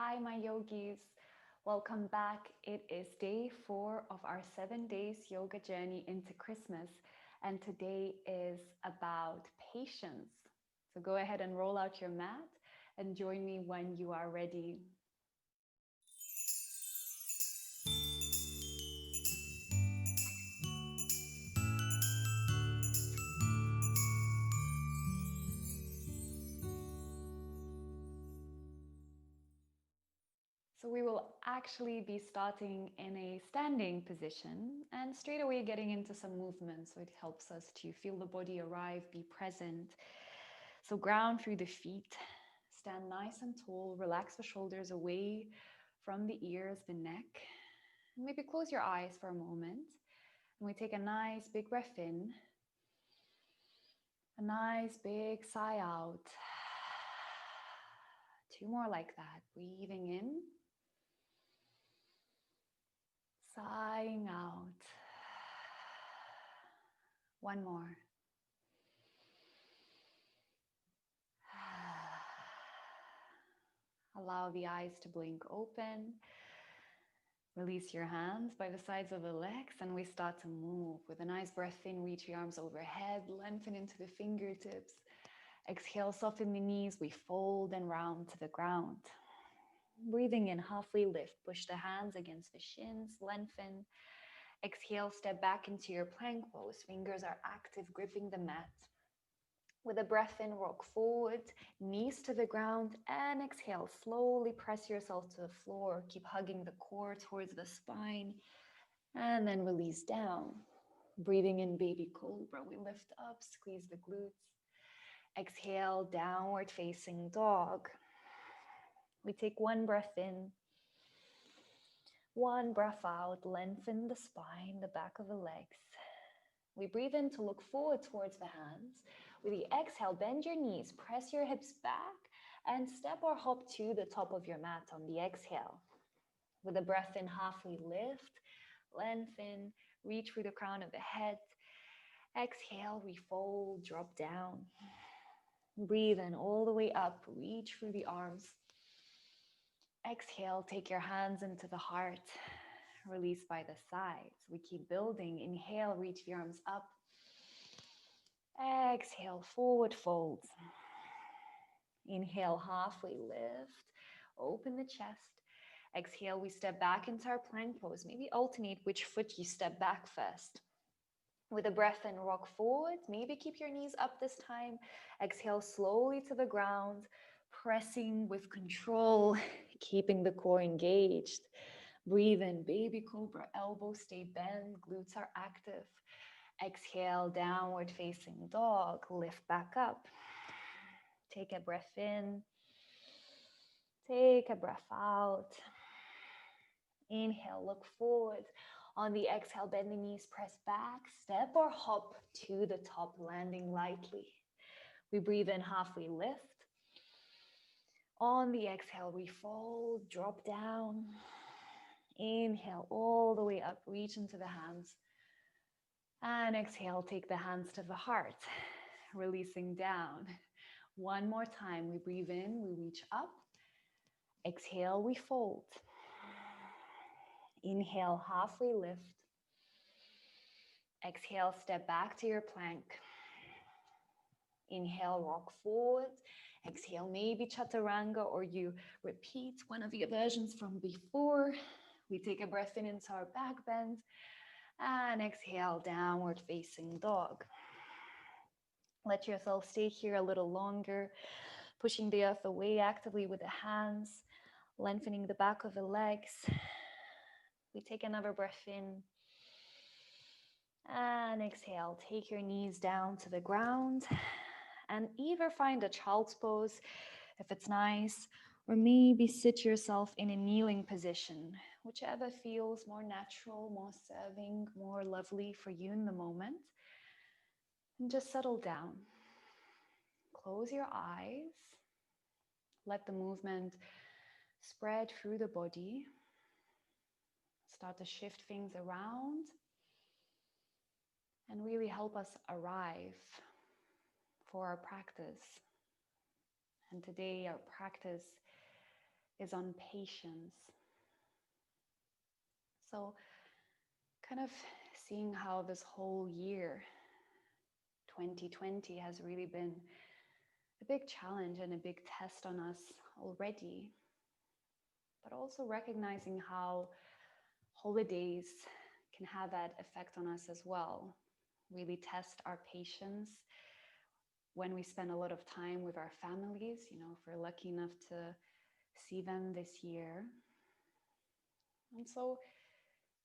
Hi, my yogis. Welcome back. It is day 4 of our 7 days yoga journey into Christmas, and today is about patience. So go ahead and roll out your mat and join me when you are ready. So we will actually be starting in a standing position and straight away getting into some movement. So it helps us to feel the body arrive, be present. So ground through the feet, stand nice and tall, relax the shoulders away from the ears, the neck. And maybe close your eyes for a moment. And we take a nice big breath in, a nice big sigh out. Two more like that. Breathing in, sighing out. One more. Allow the eyes to blink open. Release your hands by the sides of the legs and we start to move. With a nice breath in, reach your arms overhead, lengthen into the fingertips. Exhale, soften the knees. We fold and round to the ground. Breathing in, halfway lift. Push the hands against the shins, lengthen. Exhale, step back into your plank pose. Fingers are active, gripping the mat. With a breath in, rock forward, knees to the ground, and exhale. Slowly press yourself to the floor. Keep hugging the core towards the spine, and then release down. Breathing in, baby cobra. We lift up, squeeze the glutes. Exhale, downward facing dog. We take one breath in, one breath out. Lengthen the spine, the back of the legs. We breathe in to look forward towards the hands. With the exhale, bend your knees, press your hips back, and step or hop to the top of your mat on the exhale. With a breath in, halfway lift, lengthen, reach through the crown of the head. Exhale, we fold, drop down. Breathe in all the way up, reach through the arms. Exhale, take your hands into the heart. Release by the sides. We keep building. Inhale, reach the arms up. Exhale, forward folds. Inhale, halfway lift. Open the chest. Exhale, we step back into our plank pose. Maybe alternate which foot you step back first. With a breath in, rock forward. Maybe keep your knees up this time. Exhale slowly to the ground. Pressing with control, keeping the core engaged. Breathe in, baby cobra, elbows stay bent, glutes are active. Exhale, downward facing dog, lift back up. Take a breath in, take a breath out. Inhale, look forward. On the exhale, bend the knees, press back, step or hop to the top, landing lightly. We breathe in, halfway lift. On the exhale, we fold, drop down. Inhale all the way up, reach into the hands. And exhale, take the hands to the heart, releasing down. One more time, we breathe in, we reach up. Exhale, we fold. Inhale, halfway lift. Exhale, step back to your plank. Inhale, rock forward. Exhale, maybe chaturanga, or you repeat one of your versions from before. We take a breath in into our back bend. And exhale, downward facing dog. Let yourself stay here a little longer, pushing the earth away actively with the hands, lengthening the back of the legs. We take another breath in. And exhale, take your knees down to the ground. And either find a child's pose if it's nice, or maybe sit yourself in a kneeling position, whichever feels more natural, more serving, more lovely for you in the moment. And just settle down. Close your eyes. Let the movement spread through the body. Start to shift things around and really help us arrive for our practice. And today our practice is on patience. So, kind of seeing how this whole year, 2020, has really been a big challenge and a big test on us already, but also recognizing how holidays can have that effect on us as well. Really test our patience when we spend a lot of time with our families, if we're lucky enough to see them this year. And so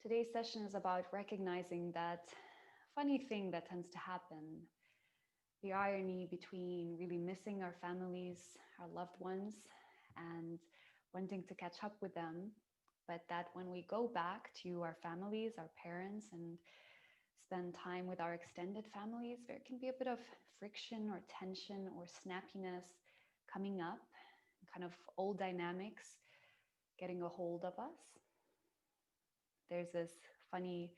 today's session is about recognizing that funny thing that tends to happen, the irony between really missing our families, our loved ones, and wanting to catch up with them. But that when we go back to our families, our parents, and spend time with our extended families, there can be a bit of friction or tension or snappiness coming up, kind of old dynamics getting a hold of us. There's this funny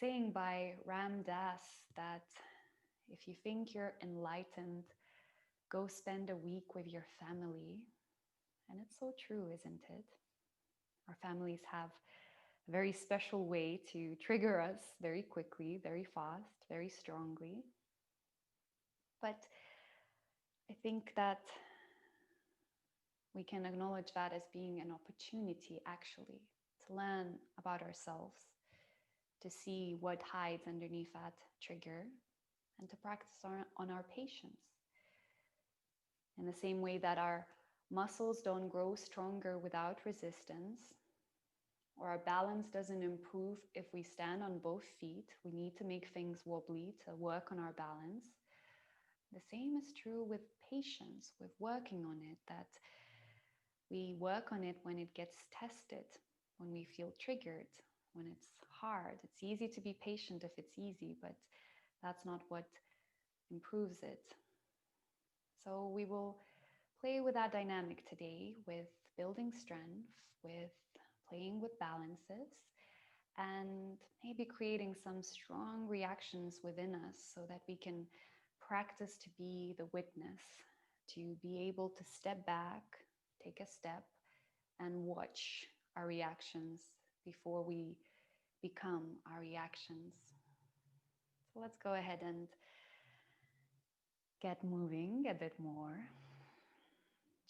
saying by Ram Dass that if you think you're enlightened, go spend a week with your family. And it's so true, isn't it? Our families have a very special way to trigger us very quickly, very fast, very strongly. But I think that we can acknowledge that as being an opportunity, actually, to learn about ourselves, to see what hides underneath that trigger, and to practice on our patience. In the same way that our muscles don't grow stronger without resistance, or our balance doesn't improve if we stand on both feet, we need to make things wobbly to work on our balance. The same is true with patience, with working on it, that we work on it when it gets tested, when we feel triggered, when it's hard. It's easy to be patient if it's easy, but that's not what improves it. So we will play with that dynamic today, with building strength, with playing with balances, and maybe creating some strong reactions within us so that we can practice to be the witness, to be able to step back, take a step, and watch our reactions before we become our reactions. So let's go ahead and get moving a bit more.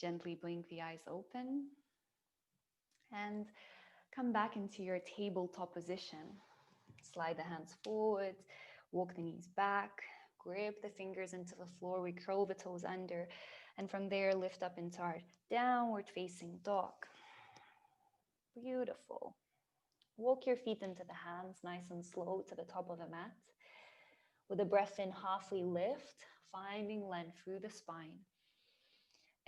Gently blink the eyes open and come back into your tabletop position. Slide the hands forward, walk the knees back, grip the fingers into the floor. We curl the toes under, and from there lift up into our downward facing dog. Beautiful. Walk your feet into the hands, nice and slow, to the top of the mat. With a breath in, halfway lift, finding length through the spine.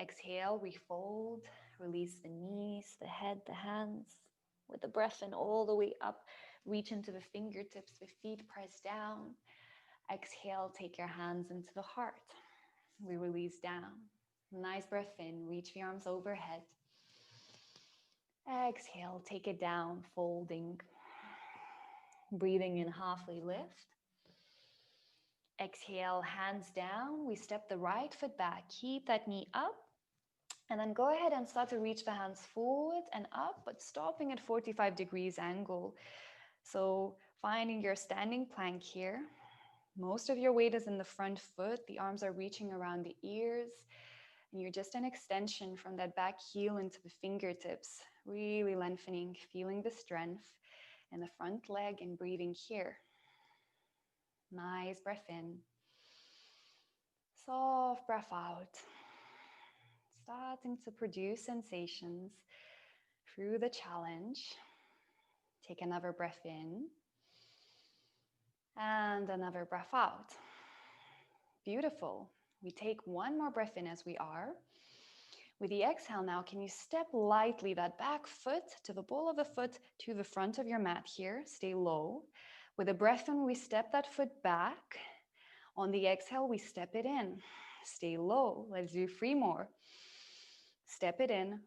Exhale, refold, release the knees, the head, the hands. With the breath in, all the way up, reach into the fingertips, the feet press down. Exhale, take your hands into the heart. We release down. Nice breath in, reach the arms overhead. Exhale, take it down, folding. Breathing in, halfway lift. Exhale, hands down. We step the right foot back. Keep that knee up. And then go ahead and start to reach the hands forward and up, but stopping at 45 degrees angle. So finding your standing plank here. Most of your weight is in the front foot. The arms are reaching around the ears. And you're just an extension from that back heel into the fingertips. Really lengthening, feeling the strength in the front leg and breathing here. Nice breath in. Soft breath out. Starting to produce sensations through the challenge. Take another breath in. And another breath out. Beautiful. We take one more breath in as we are. With the exhale now, can you step lightly that back foot to the ball of the foot to the front of your mat here. Stay low. With a breath in, we step that foot back. On the exhale, we step it in. Stay low. Let's do 3 more. Step it in.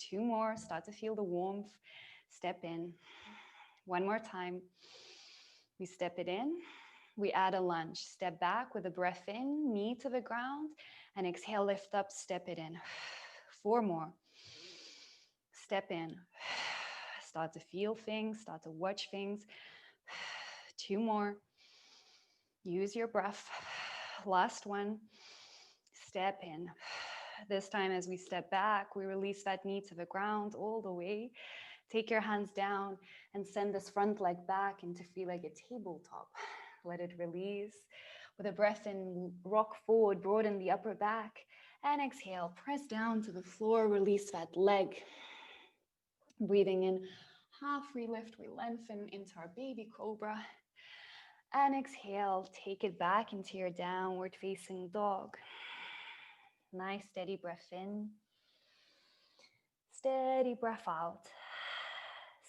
2 more. Start to feel the warmth. Step in. 1 more time. We step it in. We add a lunge. Step back with a breath in, knee to the ground, and exhale, lift up, step it in. 4 more. Step in. Start to feel things, start to watch things. 2 more. Use your breath. Last one. Step in. This time, as we step back, we release that knee to the ground all the way. Take your hands down and send this front leg back into feel like a tabletop. Let it release. With a breath in, rock forward, broaden the upper back. And exhale, press down to the floor, release that leg. Breathing in, half relift, we lengthen into our baby cobra. And exhale, take it back into your downward facing dog. Nice steady breath in. Steady breath out.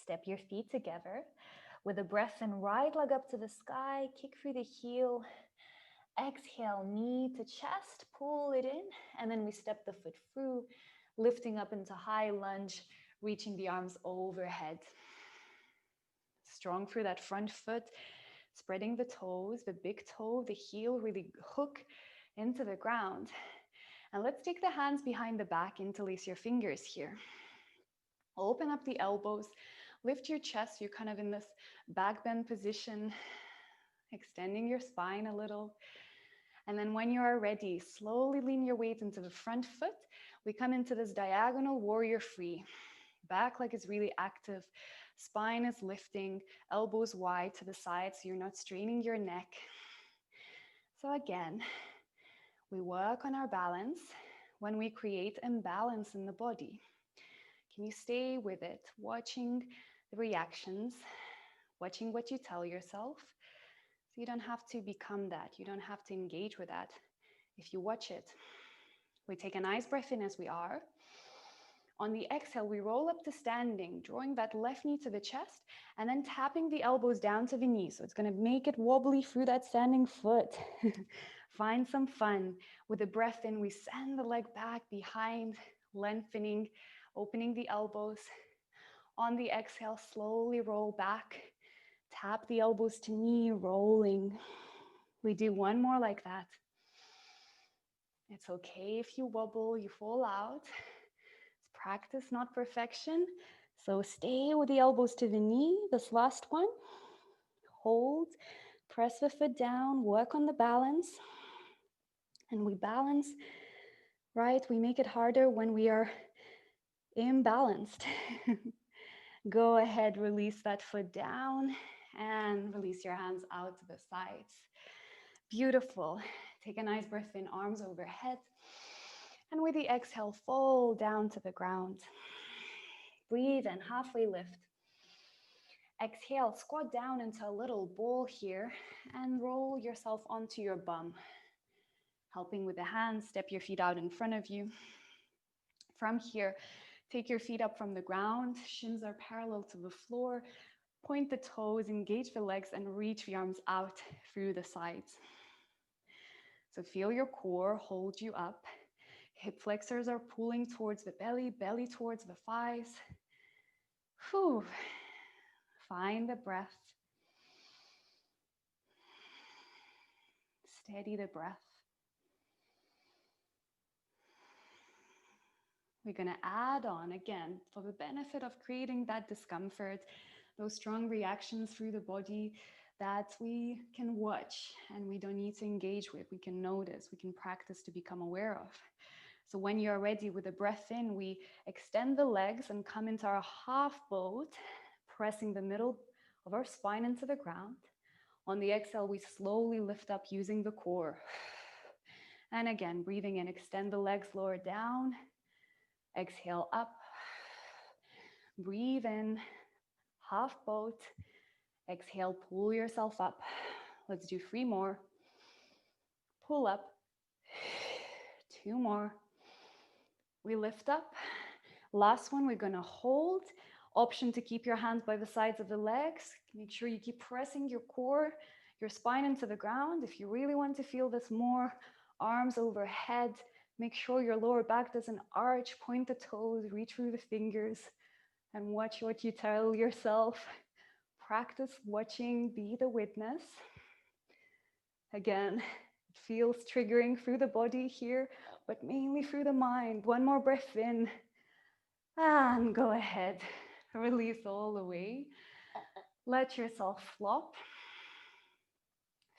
Step your feet together. With a breath in, right leg up to the sky, kick through the heel. Exhale, knee to chest, pull it in, and then we step the foot through, lifting up into high lunge, reaching the arms overhead. Strong through that front foot, spreading the toes, the big toe, the heel really hook into the ground. And let's take the hands behind the back, interlace your fingers here. Open up the elbows, lift your chest, you're kind of in this back bend position, extending your spine a little. And then when you are ready, slowly lean your weight into the front foot. We come into this diagonal warrior three. Back leg is really active. Spine is lifting, elbows wide to the side so you're not straining your neck. So again, we work on our balance when we create imbalance in the body. Can you stay with it, watching the reactions, watching what you tell yourself? So you don't have to become that. You don't have to engage with that. If you watch it, we take a nice breath in as we are. On the exhale, we roll up to standing, drawing that left knee to the chest and then tapping the elbows down to the knees. So it's going to make it wobbly through that standing foot. Find some fun. With the breath in, we send the leg back behind, lengthening, opening the elbows. On the exhale, slowly roll back. Tap the elbows to knee, rolling. We do one more like that. It's okay if you wobble, you fall out. It's practice, not perfection. So stay with the elbows to the knee. This last one. Hold, press the foot down, work on the balance. And we balance, right? We make it harder when we are imbalanced. Go ahead, release that foot down and release your hands out to the sides. Beautiful. Take a nice breath in, arms overhead. And with the exhale, fold down to the ground. Breathe in, halfway lift. Exhale, squat down into a little ball here and roll yourself onto your bum. Helping with the hands, step your feet out in front of you. From here, take your feet up from the ground. Shins are parallel to the floor. Point the toes, engage the legs, and reach the arms out through the sides. So feel your core hold you up. Hip flexors are pulling towards the belly, belly towards the thighs. Whew. Find the breath. Steady the breath. We're going to add on again for the benefit of creating that discomfort, those strong reactions through the body that we can watch and we don't need to engage with. We can notice, we can practice to become aware of. So when you're ready with a breath in, we extend the legs and come into our half boat, pressing the middle of our spine into the ground. On the exhale, we slowly lift up using the core. And again, breathing in, extend the legs, lower down. Exhale up. Breathe in, half boat. Exhale, pull yourself up. Let's do 3 more. Pull up. 2 more. We lift up. Last one, we're going to hold. Option to keep your hands by the sides of the legs. Make sure you keep pressing your core, your spine into the ground. If you really want to feel this more, arms overhead. Make sure your lower back doesn't arch. Point the toes, reach through the fingers, and watch what you tell yourself. Practice watching, be the witness. Again, it feels triggering through the body here, but mainly through the mind. One more breath in. And go ahead, release all the way. Let yourself flop.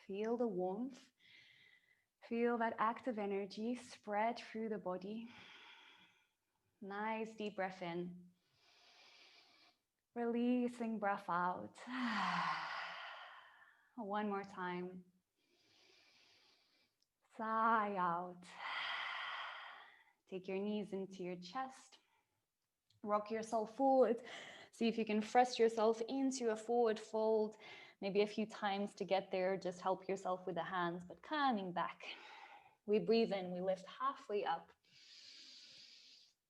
Feel the warmth. Feel that active energy spread through the body. Nice deep breath in. Releasing breath out. One more time. Sigh out. Take your knees into your chest. Rock yourself forward. See if you can thrust yourself into a forward fold. Maybe a few times to get there. Just help yourself with the hands, but coming back. We breathe in, we lift halfway up.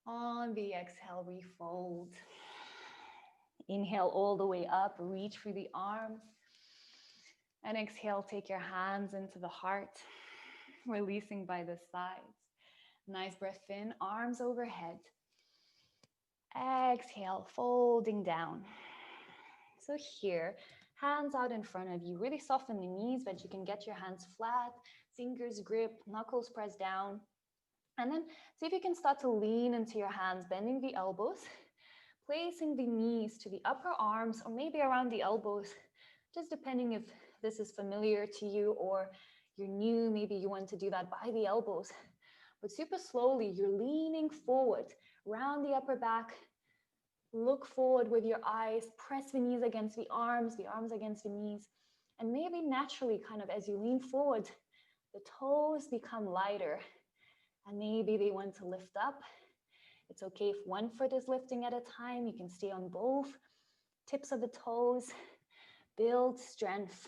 On the exhale, refold. Inhale all the way up, reach through the arms. And exhale, take your hands into the heart, releasing by the sides. Nice breath in, arms overhead. Exhale, folding down. So here, hands out in front of you. Really soften the knees, but you can get your hands flat, fingers grip, knuckles press down. And then see if you can start to lean into your hands, bending the elbows, placing the knees to the upper arms or maybe around the elbows, just depending if this is familiar to you or you're new, maybe you want to do that by the elbows. But super slowly, you're leaning forward, round the upper back, look forward with your eyes, press the knees against the arms against the knees. And maybe naturally, kind of as you lean forward, the toes become lighter and maybe they want to lift up. It's okay if one foot is lifting at a time. You can stay on both tips of the toes. Build strength.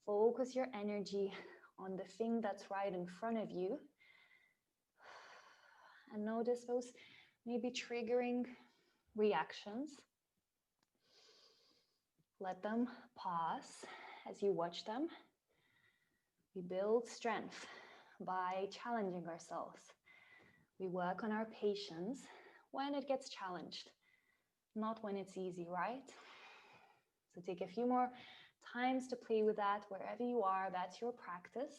Focus your energy on the thing that's right in front of you. And notice those maybe triggering reactions. Let them pause as you watch them. We build strength by challenging ourselves. We work on our patience when it gets challenged, not when it's easy, right? So take a few more times to play with that wherever you are. That's your practice.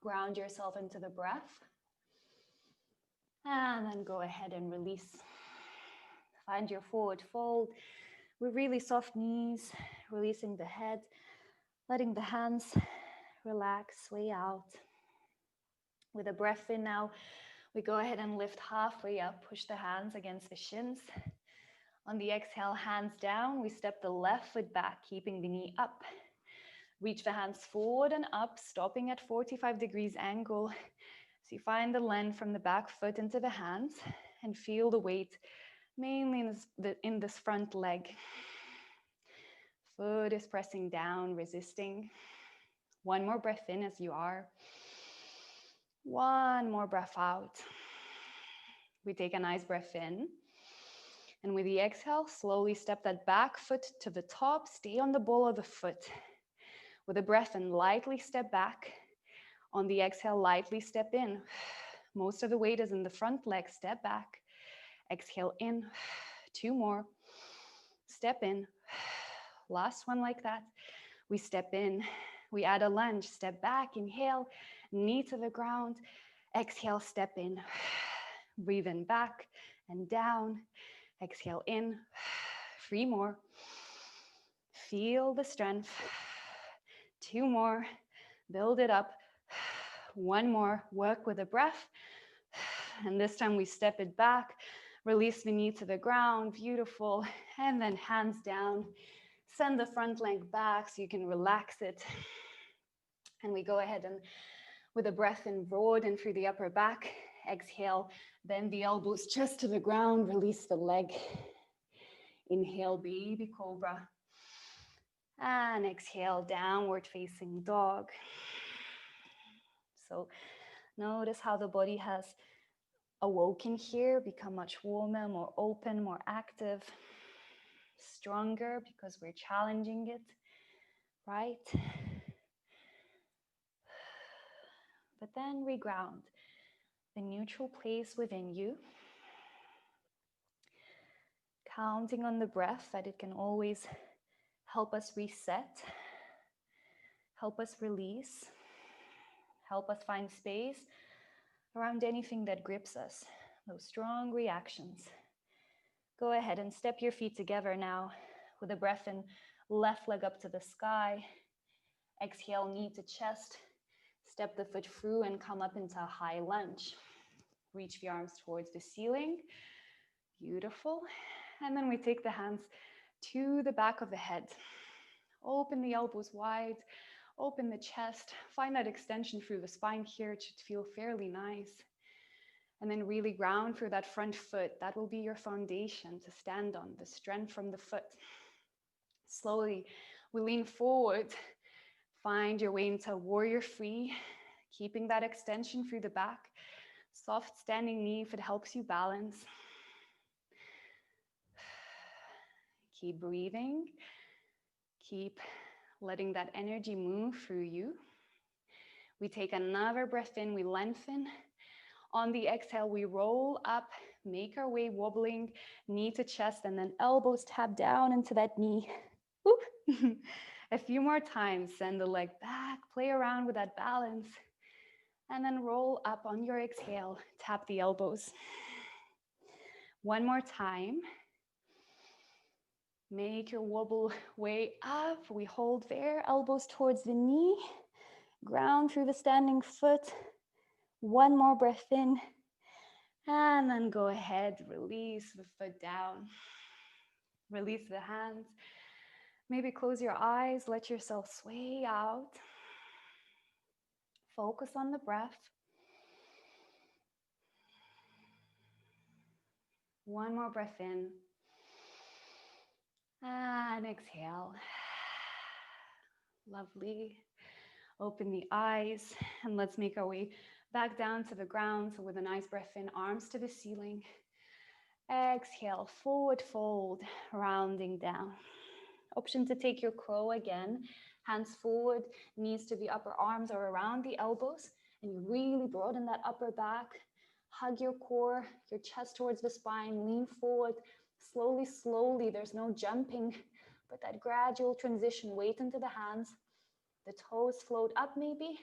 Ground yourself into the breath. And then go ahead and release. Find your forward fold with really soft knees, releasing the head, letting the hands relax, sway out. With a breath in now, we go ahead and lift halfway up, push the hands against the shins. On the exhale, hands down, we step the left foot back, keeping the knee up. Reach the hands forward and up, stopping at 45 degrees angle. So you find the length from the back foot into the hands and feel the weight mainly in this front leg. Foot is pressing down, resisting. One more breath in as you are. One more breath out. We take a nice breath in. And with the exhale, slowly step that back foot to the top. Stay on the ball of the foot. With a breath in, lightly step back. On the exhale, lightly step in. Most of the weight is in the front leg. Step back. Exhale in. Two more. Step in. Last one like that. We step in. We add a lunge. Step back. Inhale. Knee to the ground. Exhale, step in. Breathe in back and down. Exhale in. 3 more. Feel the strength. 2 more. Build it up. 1 more. Work with the breath. And this time we step it back. Release the knee to the ground. Beautiful. And then hands down. Send the front leg back so you can relax it. And we go ahead and with a breath in, broaden through the upper back. Exhale, bend the elbows just to the ground. Release the leg. Inhale, baby cobra. And exhale, downward facing dog. So notice how the body has awoken here, become much warmer, more open, more active, stronger because we're challenging it, right? But then reground the neutral place within you, counting on the breath that it can always help us reset, help us release, help us find space around anything that grips us, Those strong reactions. Go ahead and step your feet together now with a breath in, left leg up to the sky. Exhale, knee to chest. Step the foot through and come up into a high lunge. Reach the arms towards the ceiling. Beautiful. And then we take the hands to the back of the head. Open the elbows wide. Open the chest. Find that extension through the spine here. It should feel fairly nice. And then really ground through that front foot. That will be your foundation to stand on, the strength from the foot. Slowly, we lean forward. Find your way into warrior three, keeping that extension through the back. Soft standing knee if it helps you balance. Keep breathing. Keep letting that energy move through you. We take another breath in, we lengthen. On the exhale, we roll up, make our way wobbling, knee to chest, and then elbows tap down into that knee. A few more times, send the leg back, play around with that balance, and then roll up on your exhale, tap the elbows. One more time. Make your wobble way up. We hold there, elbows towards the knee, ground through the standing foot. One more breath in, and then go ahead, release the foot down. Release the hands. Maybe close your eyes, let yourself sway out. Focus on the breath. One more breath in. And exhale. Lovely. Open the eyes and let's make our way back down to the ground. So with a nice breath in, arms to the ceiling. Exhale, forward fold, rounding down. Option to take your crow again. Hands forward, knees to the upper arms or around the elbows. And you really broaden that upper back. Hug your core, your chest towards the spine. Lean forward. Slowly, slowly. There's no jumping, but that gradual transition. Weight into the hands. The toes float up maybe.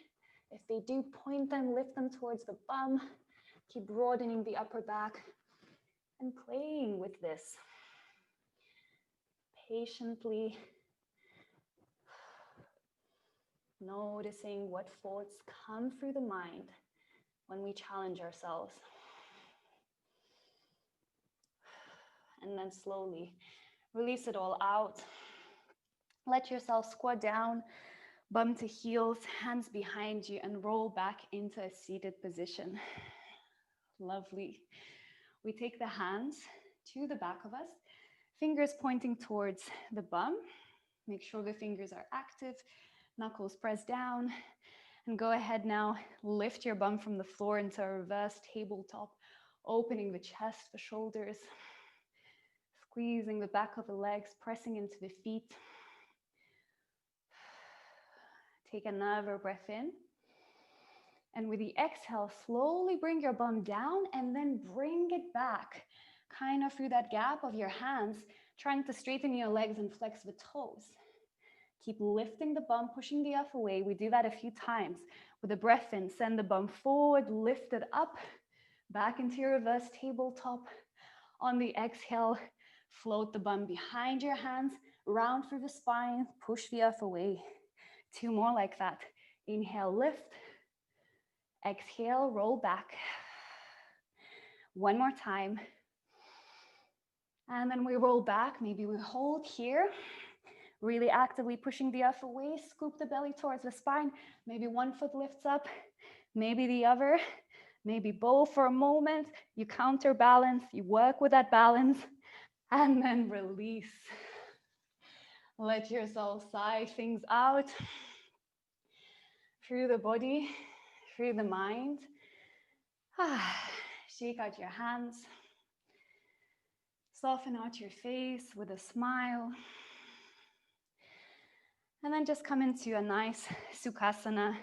If they do, point them, lift them towards the bum. Keep broadening the upper back and playing with this. Patiently noticing what thoughts come through the mind when we challenge ourselves. And then slowly release it all out. Let yourself squat down, bum to heels, hands behind you, and roll back into a seated position. Lovely. We take the hands to the back of us, fingers pointing towards the bum. Make sure the fingers are active, knuckles press down, and go ahead now, lift your bum from the floor into a reverse tabletop, opening the chest, the shoulders, squeezing the back of the legs, pressing into the feet. Take another breath in. And with the exhale, slowly bring your bum down and then bring it back, kind of through that gap of your hands, trying to straighten your legs and flex the toes. Keep lifting the bum, pushing the earth away. We do that a few times. With a breath in, send the bum forward, lift it up, back into your reverse tabletop. On the exhale, float the bum behind your hands, round through the spine, push the earth away. 2 more like that. Inhale, lift. Exhale, roll back. 1 more time. And then we roll back. Maybe we hold here. Really actively pushing the earth away. Scoop the belly towards the spine. Maybe one foot lifts up, maybe the other. Maybe both for a moment. You counterbalance. You work with that balance. And then release. Let yourself sigh things out through the body, through the mind. Shake out your hands. Soften out your face with a smile. And then just come into a nice Sukhasana,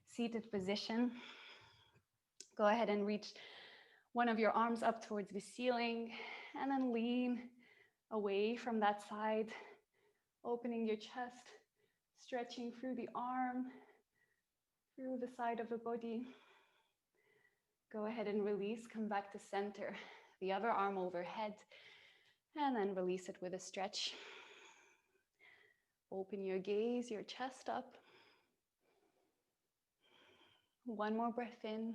seated position. Go ahead and reach one of your arms up towards the ceiling and then lean away from that side, opening your chest, stretching through the arm, through the side of the body. Go ahead and release, come back to center. The other arm overhead, and then release it with a stretch. Open your gaze, your chest up. One more breath in,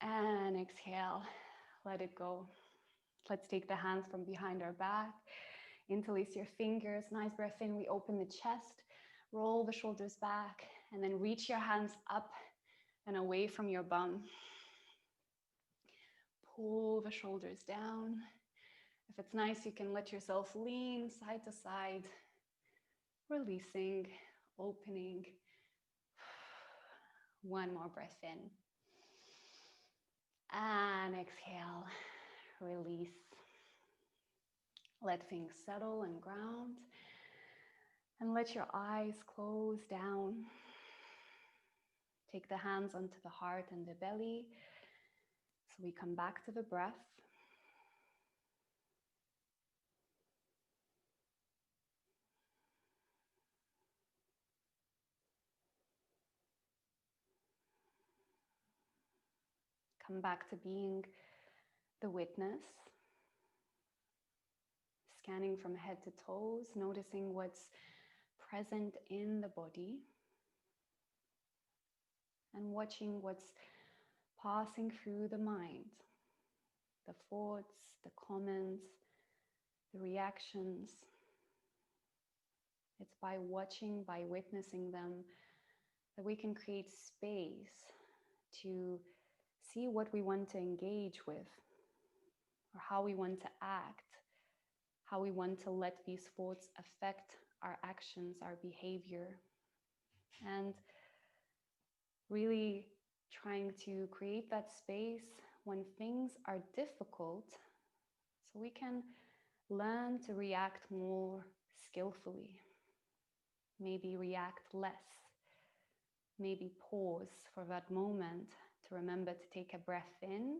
and exhale, let it go. Let's take the hands from behind our back, interlace your fingers, nice breath in, we open the chest, roll the shoulders back, and then reach your hands up and away from your bum. Pull the shoulders down. If it's nice, you can let yourself lean side to side, releasing, opening. One more breath in. And exhale, release. Let things settle and ground. And let your eyes close down. Take the hands onto the heart and the belly. So we come back to the breath. Come back to being the witness. Scanning from head to toes, noticing what's present in the body. And watching what's passing through the mind. The thoughts, the comments, the reactions. It's by watching, by witnessing them, that we can create space to see what we want to engage with, or how we want to act, how we want to let these thoughts affect our actions, our behavior. And really trying to create that space when things are difficult, so we can learn to react more skillfully, maybe react less, maybe pause for that moment to remember to take a breath in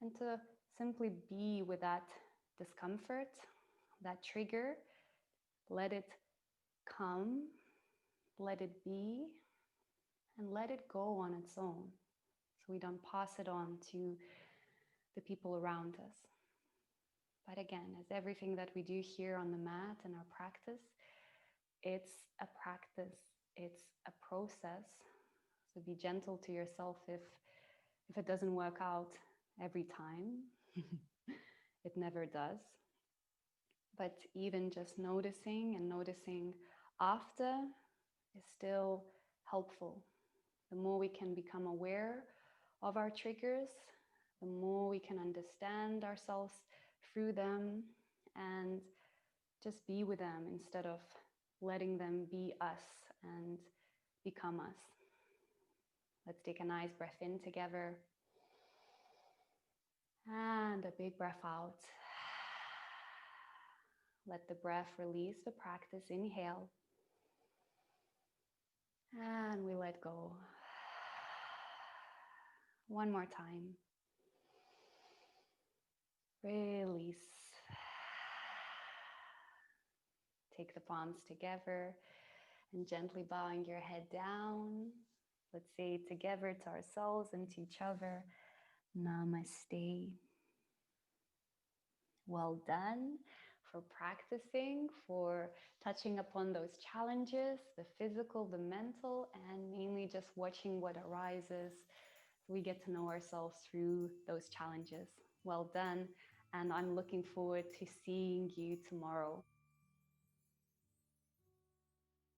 and to simply be with that discomfort, that trigger. Let it come, let it be, and let it go on its own, so we don't pass it on to the people around us. But again, as everything that we do here on the mat in our practice, it's a practice, it's a process. So be gentle to yourself if it doesn't work out every time. It never does. But even just noticing and noticing after is still helpful. The more we can become aware of our triggers, the more we can understand ourselves through them and just be with them instead of letting them be us and become us. Let's take a nice breath in together and a big breath out. Let the breath release the practice. Inhale. And we let go. One more time. Release. Take the palms together and gently bowing your head down. Let's say together to ourselves and to each other, Namaste. Well done for practicing, for touching upon those challenges, the physical, the mental, and mainly just watching what arises. We get to know ourselves through those challenges. Well done, and I'm looking forward to seeing you tomorrow.